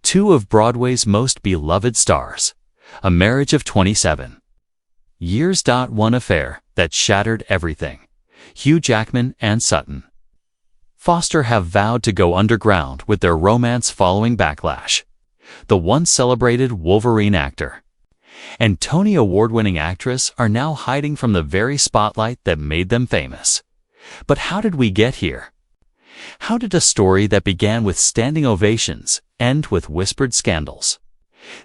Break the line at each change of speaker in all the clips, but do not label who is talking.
two of Broadway's most beloved stars, a marriage of 27 years. One affair that shattered everything. Hugh Jackman and Sutton Foster have vowed to go underground with their romance following backlash. The once celebrated Wolverine actor and Tony Award-winning actress are now hiding from the very spotlight that made them famous. But how did we get here? How did a story that began with standing ovations end with whispered scandals?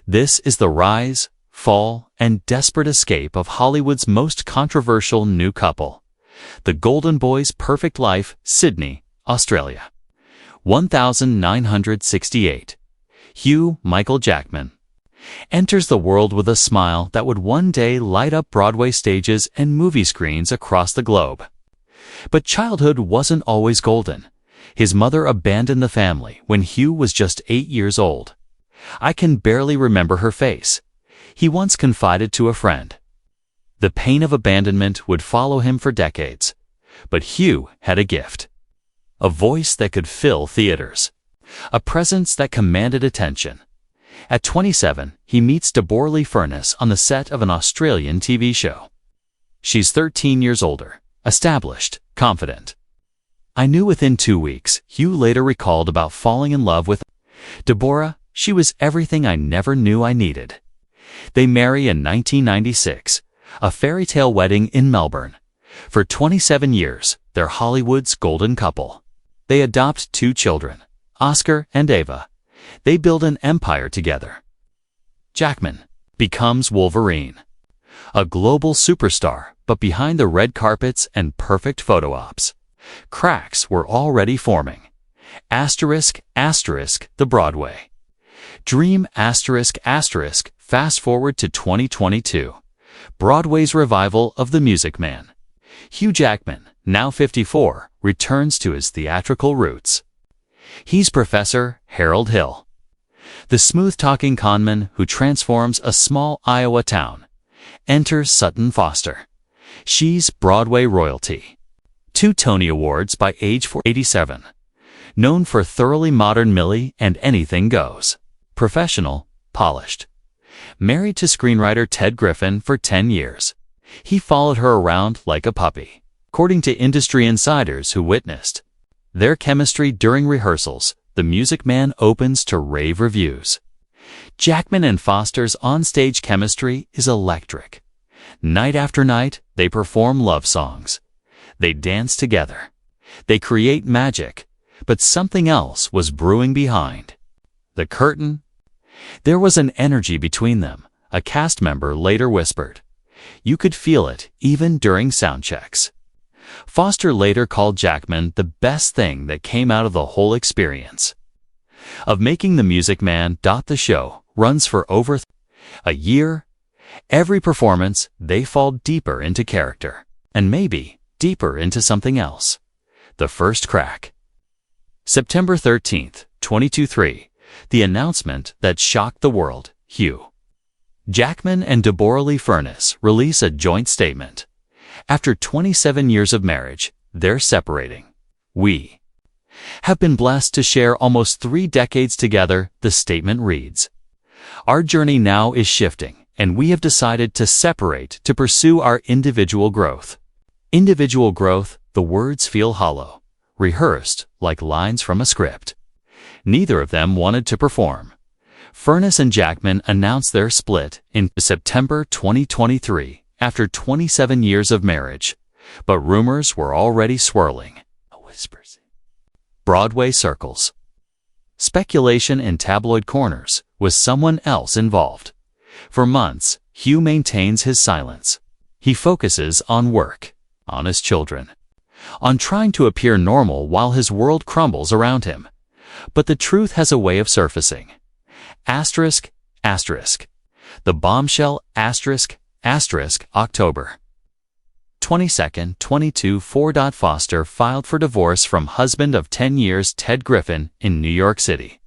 This is the rise, fall, and desperate escape of Hollywood's most controversial new couple. The Golden Boy's perfect life, Sydney, Australia. 1968. Hugh Michael Jackman enters the world with a smile that would one day light up Broadway stages and movie screens across the globe. But childhood wasn't always golden. His mother abandoned the family when Hugh was just 8 years old. "I can barely remember her face," he once confided to a friend. The pain of abandonment would follow him for decades. But Hugh had a gift. A voice that could fill theaters. A presence that commanded attention. At 27, he meets Deborah Furness on the set of an Australian TV show. She's 13 years older, established, confident. "I knew within 2 weeks," Hugh later recalled about falling in love with Deborah. "She was everything I never knew I needed." They marry in 1996, a fairy tale wedding in Melbourne. For 27 years, they're Hollywood's golden couple. They adopt 2 children, Oscar and Ava. They build an empire together. Jackman becomes Wolverine, a global superstar, but behind the red carpets and perfect photo ops, cracks were already forming. Asterisk, asterisk, the Broadway dream, asterisk, asterisk, fast forward to 2022. Broadway's revival of The Music Man. Hugh Jackman, now 54, returns to his theatrical roots. He's Professor Harold Hill, the smooth-talking conman who transforms a small Iowa town. Enters Sutton Foster. She's Broadway royalty. 2 Tony Awards by age 87. Known for thoroughly modern Millie and Anything Goes. Professional, polished. Married to screenwriter Ted Griffin for 10 years. He followed her around like a puppy. According to industry insiders who witnessed their chemistry during rehearsals, The Music Man opens to rave reviews. Jackman and Foster's onstage chemistry is electric. Night after night, they perform love songs. They dance together. They create magic. But something else was brewing behind the curtain. There was an energy between them, a cast member later whispered. You could feel it even during sound checks. Foster later called Jackman the best thing that came out of the whole experience of making The Music Man. The show runs for over a year. Every performance, they fall deeper into character, and maybe deeper into something else. The first crack. September 13th, 2023. The announcement that shocked the world. Hugh Jackman and Deborah Furness release a joint statement. After 27 years of marriage, they're separating. "We have been blessed to share almost 3 decades together," the statement reads. "Our journey now is shifting, and we have decided to separate to pursue our individual growth." Individual growth, the words feel hollow, rehearsed like lines from a script. Neither of them wanted to perform. Furness and Jackman announced their split in September 2023 after 27 years of marriage, but rumors were already swirling. Whispers. Broadway circles. Speculation in tabloid corners. Was someone else involved? For months, Hugh maintains his silence. He focuses on work, on his children, on trying to appear normal while his world crumbles around him. But the truth has a way of surfacing. Asterisk, asterisk. The bombshell, asterisk, asterisk, October 22nd, 22. Foster filed for divorce from husband of 10 years Ted Griffin in New York City.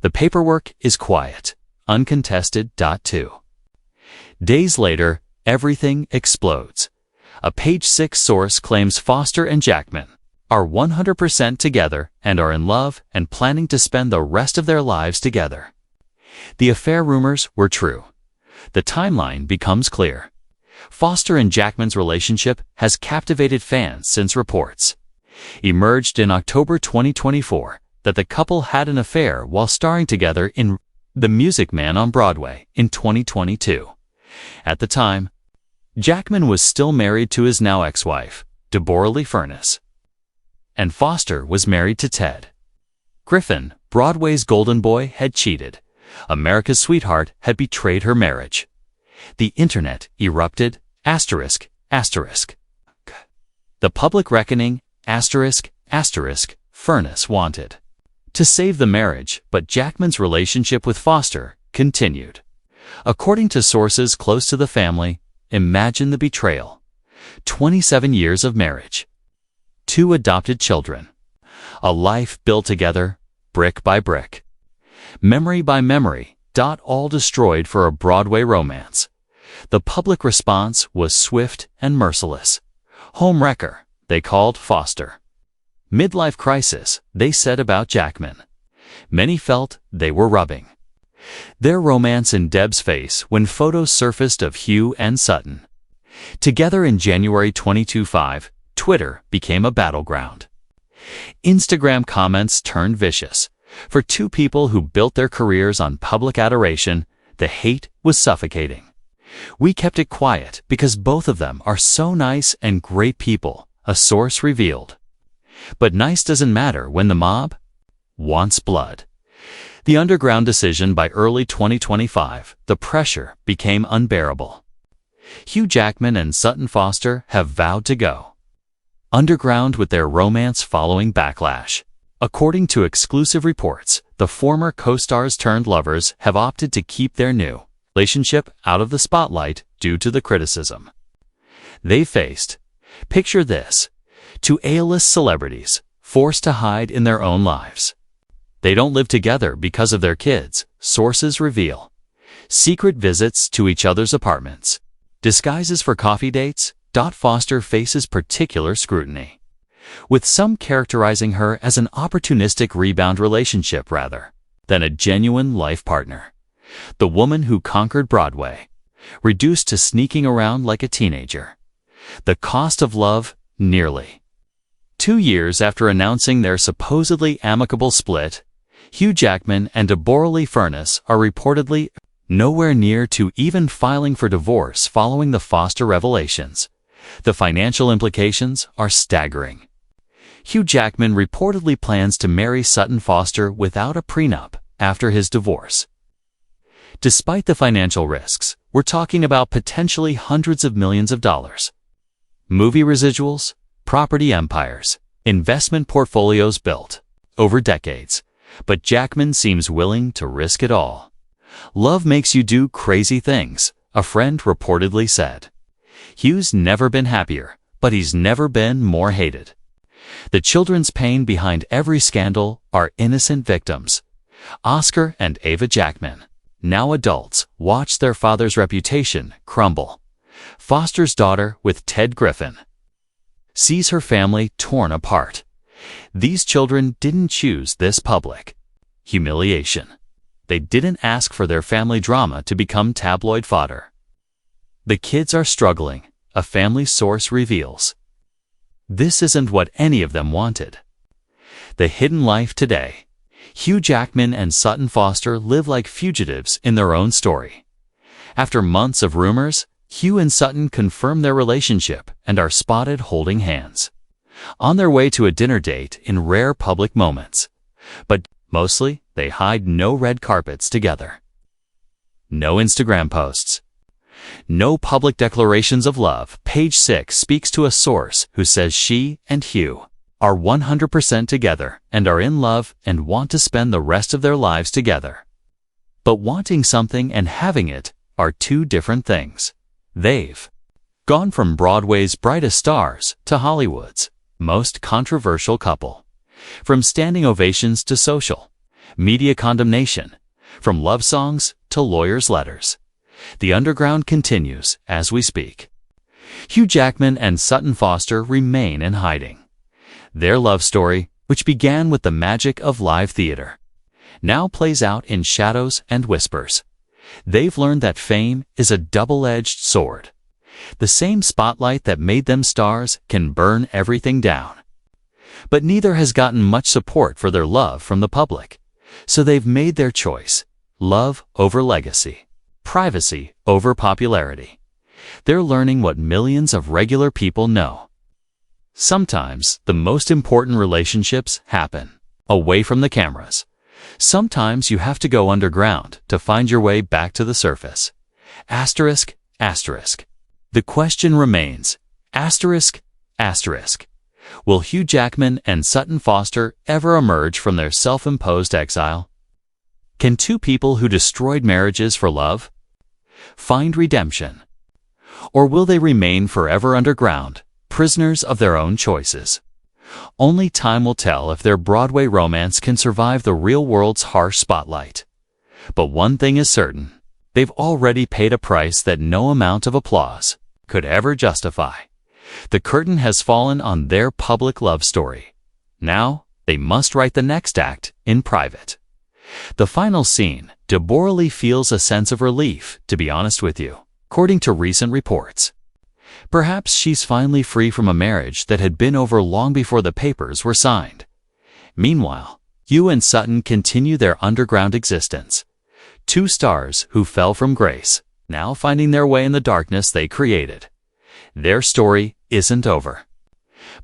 The paperwork is quiet, uncontested. 2 days later, everything explodes. A Page 6 source claims Foster and Jackman are 100% together and are in love and planning to spend the rest of their lives together. The affair rumors were true. The timeline becomes clear. Foster and Jackman's relationship has captivated fans since reports emerged in October 2024 that the couple had an affair while starring together in The Music Man on Broadway in 2022. At the time, Jackman was still married to his now ex-wife, Deborah Lee Furness, and Foster was married to Ted Griffin. Broadway's golden boy had cheated. America's sweetheart had betrayed her marriage. The internet erupted, ****. The public reckoning, ****, Furness wanted to save the marriage, but Jackman's relationship with Foster continued. According to sources close to the family, imagine the betrayal. 27 years of marriage. 2 adopted children. A life built together, brick by brick. Memory by memory, all destroyed for a Broadway romance. The public response was swift and merciless. Homewrecker, they called Foster. Midlife crisis, they said about Jackman. Many felt they were rubbing their romance in Deb's face when photos surfaced of Hugh and Sutton together in January 2025. Twitter became a battleground. Instagram comments turned vicious. For 2 people who built their careers on public adoration, the hate was suffocating. We kept it quiet because both of them are so nice and great people, a source revealed. But nice doesn't matter when the mob wants blood. The underground decision by early 2025, the pressure became unbearable. Hugh Jackman and Sutton Foster have vowed to go underground with their romance following backlash. According to exclusive reports, the former co-stars turned lovers have opted to keep their new relationship out of the spotlight due to the criticism they faced. Picture this: 2 A-list celebrities forced to hide in their own lives. They don't live together because of their kids, sources reveal. Secret visits to each other's apartments. Disguises for coffee dates. Foster faces particular scrutiny, with some characterizing her as an opportunistic rebound relationship rather than a genuine life partner. The woman who conquered Broadway, reduced to sneaking around like a teenager. The cost of love, nearly 2 years after announcing their supposedly amicable split, Hugh Jackman and Deborah Lee Furness are reportedly nowhere near to even filing for divorce following the Foster revelations. The financial implications are staggering. Hugh Jackman reportedly plans to marry Sutton Foster without a prenup after his divorce. Despite the financial risks, we're talking about potentially hundreds of millions of dollars. Movie residuals, property empires, investment portfolios built over decades. But Jackman seems willing to risk it all. Love makes you do crazy things, a friend reportedly said. Hugh's never been happier, but he's never been more hated. The children's pain behind every scandal are innocent victims. Oscar and Ava Jackman, now adults, watch their father's reputation crumble. Foster's daughter with Ted Griffin sees her family torn apart. These children didn't choose this public humiliation. They didn't ask for their family drama to become tabloid fodder. The kids are struggling, a family source reveals. This isn't what any of them wanted. The hidden life today. Hugh Jackman and Sutton Foster live like fugitives in their own story. After months of rumors, Hugh and Sutton confirm their relationship and are spotted holding hands, on their way to a dinner date in rare public moments. But mostly, they hide no red carpets together. No Instagram posts. No public declarations of love. Page 6 speaks to a source who says she and Hugh are 100% together and are in love and want to spend the rest of their lives together. But wanting something and having it are 2 different things. They've gone from Broadway's brightest stars to Hollywood's most controversial couple. From standing ovations to social media condemnation. From love songs to lawyers' letters. The underground continues as we speak. Hugh Jackman and Sutton Foster remain in hiding. Their love story, which began with the magic of live theater, now plays out in shadows and whispers. They've learned that fame is a double-edged sword. The same spotlight that made them stars can burn everything down. But neither has gotten much support for their love from the public. So they've made their choice: love over legacy, privacy over popularity. They're learning what millions of regular people know. Sometimes the most important relationships happen away from the cameras. Sometimes you have to go underground to find your way back to the surface. Asterisk, asterisk. The question remains, asterisk, asterisk. Will Hugh Jackman and Sutton Foster ever emerge from their self-imposed exile? Can two people who destroyed marriages for love find redemption? Or will they remain forever underground, prisoners of their own choices? Only time will tell if their Broadway romance can survive the real world's harsh spotlight. But one thing is certain: they've already paid a price that no amount of applause could ever justify. The curtain has fallen on their public love story. Now, they must write the next act in private. The final scene, Deborah Lee feels a sense of relief, to be honest with you, according to recent reports. Perhaps she's finally free from a marriage that had been over long before the papers were signed. Meanwhile, Hugh and Sutton continue their underground existence. Two stars who fell from grace, now finding their way in the darkness they created. Their story isn't over.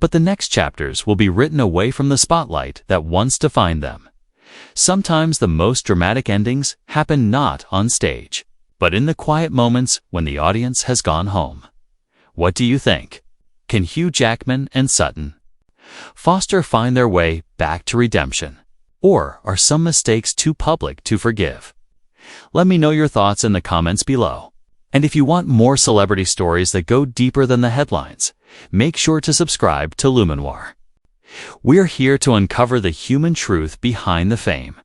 But the next chapters will be written away from the spotlight that once defined them. Sometimes the most dramatic endings happen not on stage, but in the quiet moments when the audience has gone home. What do you think? Can Hugh Jackman and Sutton Foster find their way back to redemption? Or are some mistakes too public to forgive? Let me know your thoughts in the comments below. And if you want more celebrity stories that go deeper than the headlines, make sure to subscribe to Luminoir. We're here to uncover the human truth behind the fame.